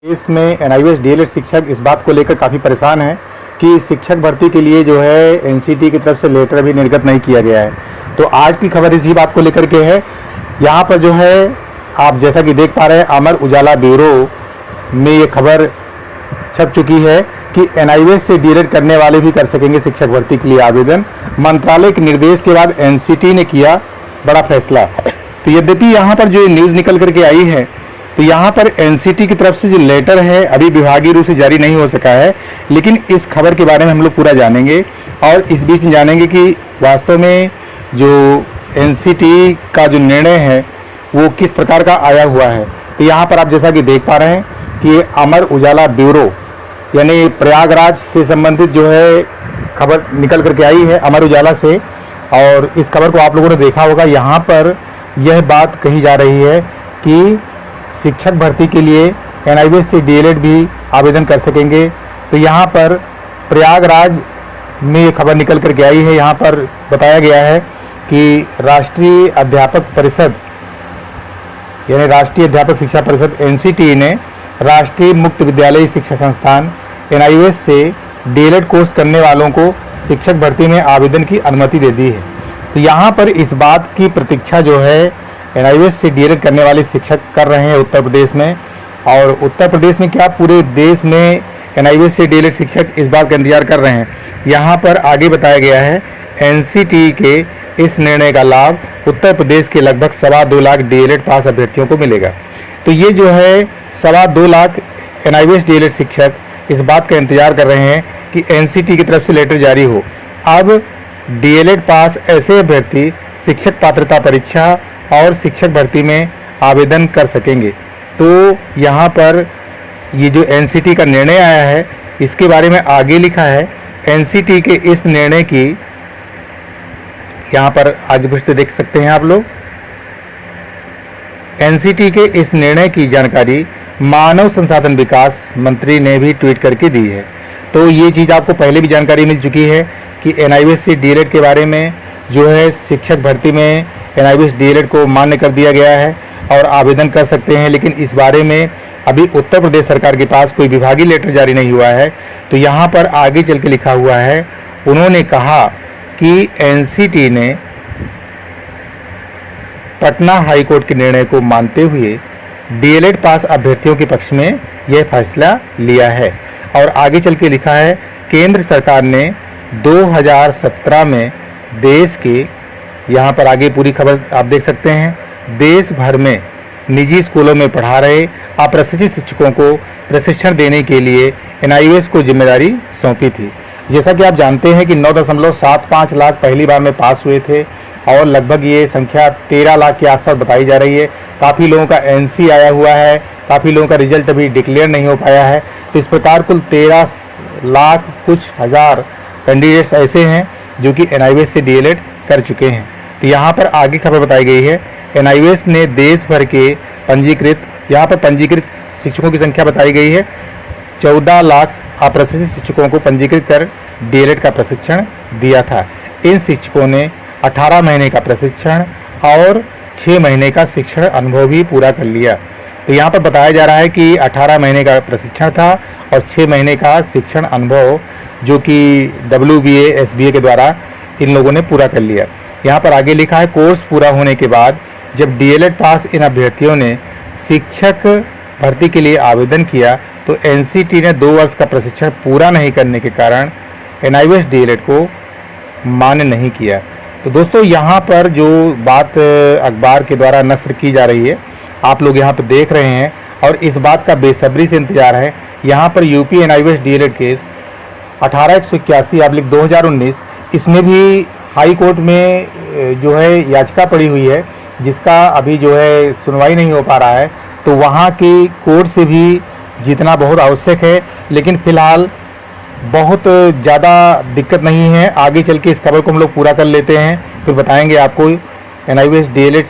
इसमें एनआईवीएस डीएलएड शिक्षक इस बात को लेकर काफ़ी परेशान है कि शिक्षक भर्ती के लिए जो है एनसीटी की तरफ से लेटर अभी निर्गत नहीं किया गया है। तो आज की खबर इसी बात को लेकर के है। यहाँ पर जो है आप जैसा कि देख पा रहे हैं, अमर उजाला ब्यूरो में ये खबर छप चुकी है कि एनआईवीएस से डीएलएड करने वाले भी कर सकेंगे शिक्षक भर्ती के लिए आवेदन। मंत्रालय के निर्देश के बाद एनसीटी ने किया बड़ा फैसला। तो यद्यपि यहाँ पर जो न्यूज़ निकल करके आई है, तो यहाँ पर एनसीटी की तरफ से जो लेटर है अभी विभागीय रूप से जारी नहीं हो सका है, लेकिन इस खबर के बारे में हम लोग पूरा जानेंगे और इस बीच में जानेंगे कि वास्तव में जो एनसीटी का जो निर्णय है वो किस प्रकार का आया हुआ है। तो यहाँ पर आप जैसा कि देख पा रहे हैं कि ये अमर उजाला ब्यूरो यानी प्रयागराज से संबंधित जो है खबर निकल करके आई है अमर उजाला से, और इस खबर को आप लोगों ने देखा होगा। यहाँ पर यह बात कही जा रही है कि शिक्षक भर्ती के लिए एनआईवीएस से डीएलएड भी आवेदन कर सकेंगे। तो यहाँ पर प्रयागराज में ये खबर निकल करके आई है। यहाँ पर बताया गया है कि राष्ट्रीय अध्यापक परिषद यानी राष्ट्रीय अध्यापक शिक्षा परिषद एनसीटी ने राष्ट्रीय मुक्त विद्यालयी शिक्षा संस्थान एनआईवीएस से डीएलएड कोर्स करने वालों को शिक्षक भर्ती में आवेदन की अनुमति दे दी है। तो यहाँ पर इस बात की प्रतीक्षा जो है एनआईवीएस से डीएलएड करने वाले शिक्षक कर रहे हैं उत्तर प्रदेश में, और उत्तर प्रदेश में क्या पूरे देश में एनआईवीएस से डीएलएड शिक्षक इस बात का इंतजार कर रहे हैं। यहाँ पर आगे बताया गया है एनसीटी के इस निर्णय का लाभ उत्तर प्रदेश के लगभग 2.25 लाख डीएलएड पास अभ्यर्थियों को मिलेगा। तो ये जो है 2.25 लाख एनआईवीएस डीएलएड शिक्षक इस बात का इंतजार कर रहे हैं कि एनसीटी की तरफ से लेटर जारी हो। अब डीएलएड पास ऐसे अभ्यर्थी शिक्षक पात्रता परीक्षा और शिक्षक भर्ती में आवेदन कर सकेंगे। तो यहाँ पर ये जो एनसीटी का निर्णय आया है इसके बारे में आगे लिखा है, एनसीटी के इस निर्णय की, यहाँ पर आगे पीछे देख सकते हैं आप लोग, एनसीटी के इस निर्णय की जानकारी मानव संसाधन विकास मंत्री ने भी ट्वीट करके दी है। तो ये चीज़ आपको पहले भी जानकारी मिल चुकी है कि एनआईवीएस से डीएलएड के बारे में जो है शिक्षक भर्ती में एनआईवीएस डीएलएड को मान्य कर दिया गया है और आवेदन कर सकते हैं, लेकिन इस बारे में अभी उत्तर प्रदेश सरकार के पास कोई विभागीय लेटर जारी नहीं हुआ है। तो यहाँ पर आगे चल के लिखा हुआ है, उन्होंने कहा कि एनसीटी ने पटना हाईकोर्ट के निर्णय को मानते हुए डीएलएड पास अभ्यर्थियों के पक्ष में यह फैसला लिया है। और आगे चल के लिखा है, केंद्र सरकार ने 2017 में देश के, यहाँ पर आगे पूरी खबर आप देख सकते हैं, देश भर में निजी स्कूलों में पढ़ा रहे अप्रशिक्षित शिक्षकों को प्रशिक्षण देने के लिए एनआईवीएस को जिम्मेदारी सौंपी थी। जैसा कि आप जानते हैं कि 9.75 लाख पहली बार में पास हुए थे और लगभग ये संख्या 13 लाख के आसपास बताई जा रही है। काफ़ी लोगों का एनसी आया हुआ है, काफ़ी लोगों का रिजल्ट अभी डिक्लेयर नहीं हो पाया है। तो इस प्रकार कुल 13 लाख कुछ हज़ार कैंडिडेट्स ऐसे हैं जो कि एनआईवीएस से डीएलएड कर चुके हैं। तो यहाँ पर आगे खबर बताई गई है, एनआईवीएस ने देश भर के पंजीकृत, यहाँ पर पंजीकृत शिक्षकों की संख्या बताई गई है, 14 लाख अप्रशिक्षित शिक्षकों को पंजीकृत कर डीएलएड का प्रशिक्षण दिया था। इन शिक्षकों ने 18 महीने का प्रशिक्षण और 6 महीने का शिक्षण अनुभव भी पूरा कर लिया। तो यहाँ पर बताया जा रहा है कि 18 महीने का प्रशिक्षण था और 6 महीने का शिक्षण अनुभव जो कि WBA SBA के द्वारा इन लोगों ने पूरा कर लिया। यहाँ पर आगे लिखा है, कोर्स पूरा होने के बाद जब डीएलएड पास इन अभ्यर्थियों ने शिक्षक भर्ती के लिए आवेदन किया तो एनसीटी ने 2 वर्ष का प्रशिक्षण पूरा नहीं करने के कारण एनआईवीएस डीएलएड को मान्य नहीं किया। तो दोस्तों यहाँ पर जो बात अखबार के द्वारा नस्र की जा रही है आप लोग यहाँ पर देख रहे हैं और इस बात का बेसब्री से इंतजार है। यहाँ पर यूपी एनआईवीएस डीएलएड केस 1881/2019, इसमें भी हाई कोर्ट में जो है याचिका पड़ी हुई है जिसका अभी जो है सुनवाई नहीं हो पा रहा है। तो वहाँ की कोर्ट से भी जीतना बहुत आवश्यक है, लेकिन फ़िलहाल बहुत ज़्यादा दिक्कत नहीं है। आगे चल के इस खबर को हम लोग पूरा कर लेते हैं, फिर बताएंगे आपको एनआईवीएस डीएलएड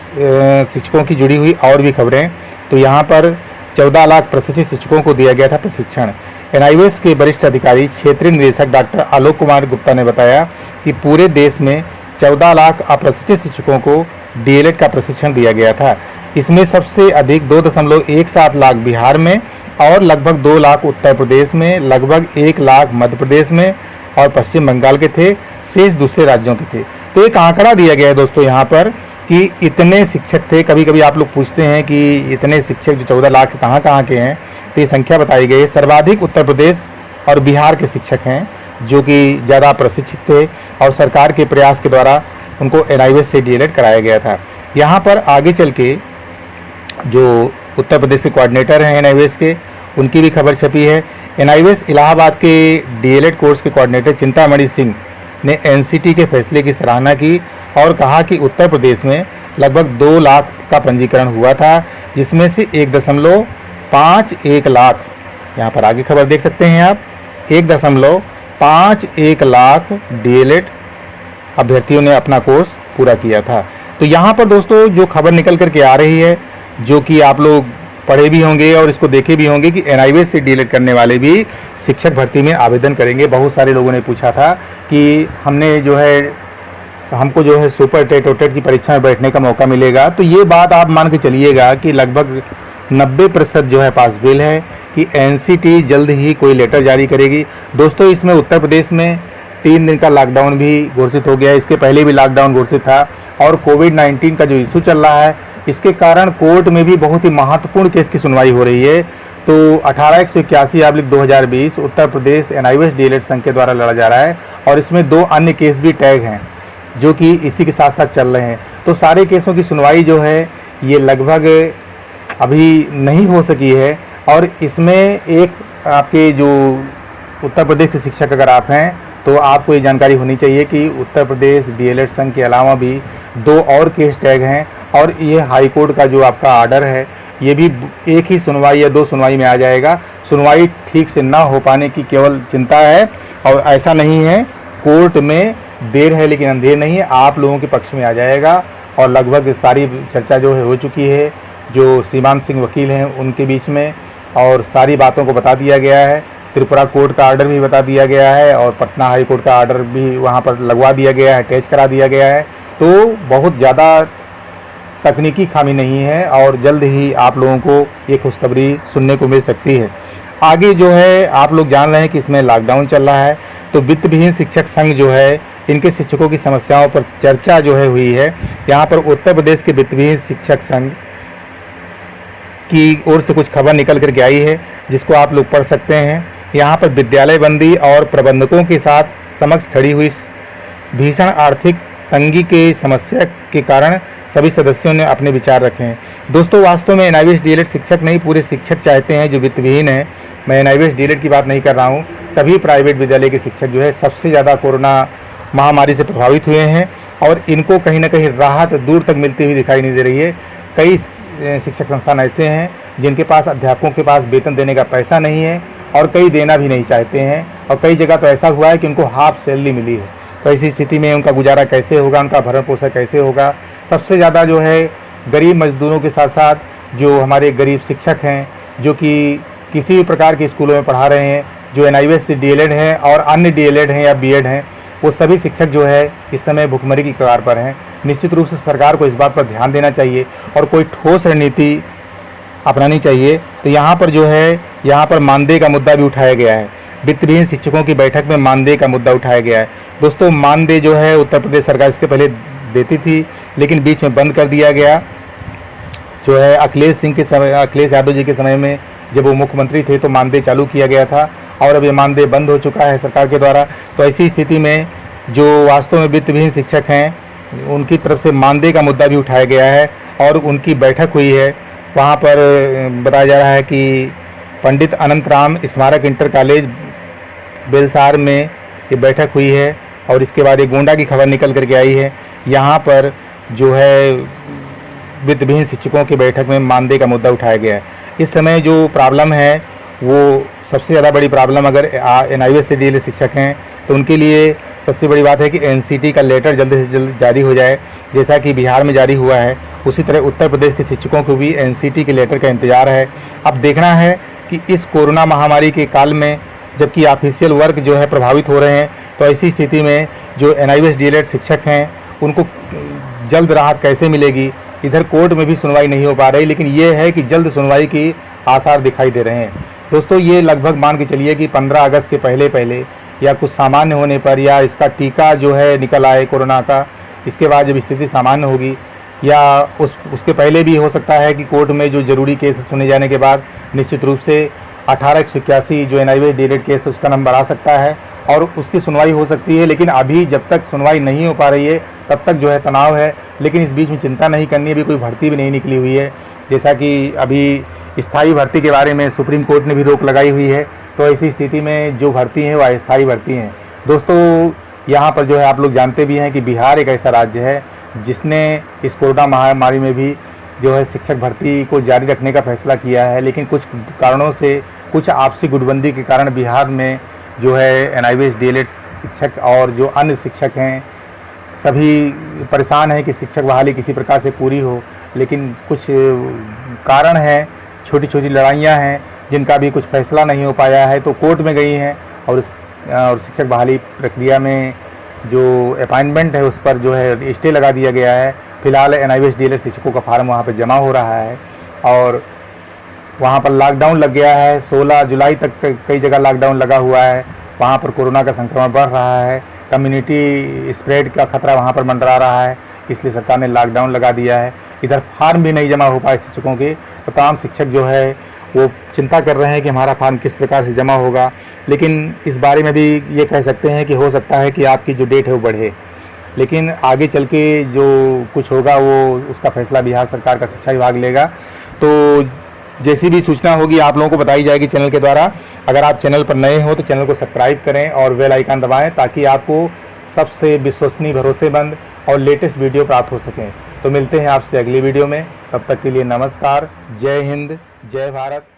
शिक्षकों की जुड़ी हुई और भी खबरें। तो यहाँ पर 14 लाख प्रशिक्षित शिक्षकों को दिया गया था प्रशिक्षण। एनआईवीएस के वरिष्ठ अधिकारी क्षेत्रीय निदेशक डॉक्टर आलोक कुमार गुप्ता ने बताया कि पूरे देश में 14 लाख अप्रशिक्षित शिक्षकों को डीएलएड का प्रशिक्षण दिया गया था। इसमें सबसे अधिक 2.17 लाख बिहार में, और लगभग 2 लाख उत्तर प्रदेश में, लगभग 1 लाख मध्य प्रदेश में और पश्चिम बंगाल के थे, शेष दूसरे राज्यों के थे। तो एक आंकड़ा दिया गया है दोस्तों यहाँ पर कि इतने शिक्षक थे। कभी कभी आप लोग पूछते हैं कि इतने शिक्षक जो 14 लाख कहाँ कहाँ के हैं, तो ये संख्या बताई गई है। सर्वाधिक उत्तर प्रदेश और बिहार के शिक्षक हैं जो कि ज़्यादा प्रशिक्षित थे और सरकार के प्रयास के द्वारा उनको NIVS से DLED कराया गया था। यहाँ पर आगे चल के जो उत्तर प्रदेश के कोऑर्डिनेटर हैं NIVS के, उनकी भी खबर छपी है। NIVS इलाहाबाद के DLED कोर्स के कोऑर्डिनेटर चिंतामणि सिंह ने NCT के फैसले की सराहना की और कहा कि उत्तर प्रदेश में लगभग 2 लाख का पंजीकरण हुआ था, जिसमें से 1.51 लाख, यहाँ पर आगे खबर देख सकते हैं आप, 1.51 लाख DLED अभ्यर्थियों ने अपना कोर्स पूरा किया था। तो यहाँ पर दोस्तों जो खबर निकल करके आ रही है, जो कि आप लोग पढ़े भी होंगे और इसको देखे भी होंगे कि NIVS से DLED करने वाले भी शिक्षक भर्ती में आवेदन करेंगे। बहुत सारे लोगों ने पूछा था कि हमको जो है सुपर टेट और टेट की परीक्षा में बैठने का मौका मिलेगा। तो ये बात आप मान के चलिएगा कि लगभग 90% जो है पास बिल है कि NCT जल्द ही कोई लेटर जारी करेगी। दोस्तों इसमें उत्तर प्रदेश में 3 दिन का लॉकडाउन भी घोषित हो गया है। इसके पहले भी लॉकडाउन घोषित था और कोविड-19 का जो इशू चल रहा है, इसके कारण कोर्ट में भी बहुत ही महत्वपूर्ण केस की सुनवाई हो रही है। तो 1881/2020 उत्तर प्रदेश NIVS DLED संघ के द्वारा लड़ा जा रहा है और इसमें 2 अन्य केस भी टैग हैं जो कि इसी के साथ साथ चल रहे हैं। तो सारे केसों की सुनवाई जो है ये लगभग अभी नहीं हो सकी है और इसमें एक आपके जो उत्तर प्रदेश के शिक्षक अगर आप हैं तो आपको ये जानकारी होनी चाहिए कि उत्तर प्रदेश DLED संघ के अलावा भी 2 और केस टैग हैं और ये हाई कोर्ट का जो आपका आर्डर है ये भी एक ही सुनवाई या 2 सुनवाई में आ जाएगा। सुनवाई ठीक से ना हो पाने की केवल चिंता है और ऐसा नहीं है, कोर्ट में देर है लेकिन अंधेर नहीं है, आप लोगों के पक्ष में आ जाएगा। और लगभग सारी चर्चा जो है हो चुकी है, जो सीमांत सिंह वकील हैं उनके बीच में, और सारी बातों को बता दिया गया है। त्रिपुरा कोर्ट का आर्डर भी बता दिया गया है और पटना हाई कोर्ट का आर्डर भी वहाँ पर लगवा दिया गया है, अटैच करा दिया गया है। तो बहुत ज़्यादा तकनीकी खामी नहीं है और जल्द ही आप लोगों को ये खुशखबरी सुनने को मिल सकती है। आगे जो है आप लोग जान रहे हैं कि इसमें लॉकडाउन चल रहा है, तो वित्तविहीन शिक्षक संघ जो है इनके शिक्षकों की समस्याओं पर चर्चा जो है हुई है। यहाँ पर उत्तर प्रदेश के वित्तविहीन शिक्षक संघ की ओर से कुछ खबर निकल करके आई है जिसको आप लोग पढ़ सकते हैं। यहाँ पर विद्यालय बंदी और प्रबंधकों के साथ समक्ष खड़ी हुई भीषण आर्थिक तंगी के समस्या के कारण सभी सदस्यों ने अपने विचार रखे हैं। दोस्तों वास्तव में NIVS DLED शिक्षक नहीं, पूरे शिक्षक चाहते हैं जो वित्तविहीन है। मैं NIVS DLED की बात नहीं कर रहा हूँ, सभी प्राइवेट विद्यालय के शिक्षक जो है सबसे ज़्यादा कोरोना महामारी से प्रभावित हुए हैं और इनको कहीं ना कहीं राहत दूर तक मिलती हुई दिखाई नहीं दे रही है। कई शिक्षक संस्थान ऐसे हैं जिनके पास अध्यापकों के पास वेतन देने का पैसा नहीं है और कई देना भी नहीं चाहते हैं और कई जगह तो ऐसा हुआ है कि उनको हाफ सैलरी मिली है। तो ऐसी स्थिति में उनका गुजारा कैसे होगा, उनका भरण पोषण कैसे होगा। सबसे ज़्यादा जो है गरीब मजदूरों के साथ साथ जो हमारे गरीब शिक्षक हैं जो कि किसी भी प्रकार के स्कूलों में पढ़ा रहे हैं, जो NIVS से DLED हैं और अन्य DLED हैं या BEd हैं, वो सभी शिक्षक जो है इस समय भुखमरी की कगार पर हैं। निश्चित रूप से सरकार को इस बात पर ध्यान देना चाहिए और कोई ठोस रणनीति अपनानी चाहिए। तो यहाँ पर जो है यहाँ पर मानदेय का मुद्दा भी उठाया गया है। वित्तविहीन शिक्षकों की बैठक में मानदेय का मुद्दा उठाया गया है। दोस्तों मानदेय जो है उत्तर प्रदेश सरकार इसके पहले देती थी लेकिन बीच में बंद कर दिया गया। जो है अखिलेश यादव जी के समय में जब वो मुख्यमंत्री थे तो मानदेय चालू किया गया था और अब ये मानदेय बंद हो चुका है सरकार के द्वारा। तो ऐसी स्थिति में जो वास्तव में वित्तविहीन शिक्षक हैं उनकी तरफ से मानदेय का मुद्दा भी उठाया गया है और उनकी बैठक हुई है। वहाँ पर बताया जा रहा है कि पंडित अनंत राम स्मारक इंटर कॉलेज बेलसार में ये बैठक हुई है और इसके बाद एक गोंडा की खबर निकल करके आई है। यहाँ पर जो है वित्तविहीन शिक्षकों की बैठक में मानदेय का मुद्दा उठाया गया है। इस समय जो प्रॉब्लम है वो सबसे ज़्यादा बड़ी प्रॉब्लम, अगर NIVS से DLED शिक्षक हैं तो उनके लिए सबसे बड़ी बात है कि NCT का लेटर जल्द से जल्द जारी हो जाए। जैसा कि बिहार में जारी हुआ है उसी तरह उत्तर प्रदेश के शिक्षकों को भी NCT के लेटर का इंतज़ार है। अब देखना है कि इस कोरोना महामारी के काल में जबकि ऑफिशियल वर्क जो है प्रभावित हो रहे हैं, तो ऐसी स्थिति में जो NIVS DLED शिक्षक हैं उनको जल्द राहत कैसे मिलेगी। इधर कोर्ट में भी सुनवाई नहीं हो पा रही, लेकिन ये है कि जल्द सुनवाई की आसार दिखाई दे रहे हैं। दोस्तों, ये लगभग मान के चलिए कि 15 अगस्त के पहले पहले या कुछ सामान्य होने पर, या इसका टीका जो है निकल आए कोरोना का, इसके बाद जब स्थिति सामान्य होगी, या उसके पहले भी हो सकता है कि कोर्ट में जो जरूरी केस सुने जाने के बाद निश्चित रूप से 1881 जो NIVH डीएलएड केस है उसका नंबर आ सकता है और उसकी सुनवाई हो सकती है। लेकिन अभी जब तक सुनवाई नहीं हो पा रही है तब तक जो है तनाव है। लेकिन इस बीच में चिंता नहीं करनी है, अभी कोई भर्ती भी नहीं निकली हुई है। जैसा कि अभी स्थायी भर्ती के बारे में सुप्रीम कोर्ट ने भी रोक लगाई हुई है, तो ऐसी स्थिति में जो भर्ती हैं वो अस्थायी भर्ती हैं। दोस्तों, यहाँ पर जो है आप लोग जानते भी हैं कि बिहार एक ऐसा राज्य है जिसने इस कोरोना महामारी में भी जो है शिक्षक भर्ती को जारी रखने का फैसला किया है। लेकिन कुछ कारणों से, कुछ आपसी गुटबंदी के कारण बिहार में जो है NIVH डीएलएड शिक्षक और जो अन्य शिक्षक हैं सभी परेशान हैं कि शिक्षक बहाली किसी प्रकार से पूरी हो। लेकिन कुछ कारण हैं, छोटी छोटी लड़ाइयाँ हैं जिनका भी कुछ फैसला नहीं हो पाया है, तो कोर्ट में गई हैं और शिक्षक बहाली प्रक्रिया में जो अपॉइंटमेंट है उस पर जो है स्टे लगा दिया गया है। फिलहाल NIVH डीएलएड शिक्षकों का फार्म वहाँ पर जमा हो रहा है और वहाँ पर लॉकडाउन लग गया है। 16 जुलाई तक कई जगह लॉकडाउन लगा हुआ है। वहाँ पर कोरोना का संक्रमण बढ़ रहा है, कम्युनिटी स्प्रेड का खतरा वहाँ पर मंडरा रहा है, इसलिए सरकार ने लॉकडाउन लगा दिया है। इधर फार्म भी नहीं जमा हो पाए शिक्षकों के, तो तमाम शिक्षक जो है वो चिंता कर रहे हैं कि हमारा फार्म किस प्रकार से जमा होगा। लेकिन इस बारे में भी ये कह सकते हैं कि हो सकता है कि आपकी जो डेट है वो बढ़े, लेकिन आगे चल के जो कुछ होगा वो उसका फैसला बिहार सरकार का शिक्षा विभाग लेगा। तो जैसी भी सूचना होगी आप लोगों को बताई जाएगी चैनल के द्वारा। अगर आप चैनल पर नए हो तो चैनल को सब्सक्राइब करें और बेल आइकन दबाएं ताकि आपको सबसे विश्वसनीय, भरोसेमंद और लेटेस्ट वीडियो प्राप्त हो सकें। तो मिलते हैं आपसे अगली वीडियो में, तब तक के लिए नमस्कार। जय हिंद, जय भारत।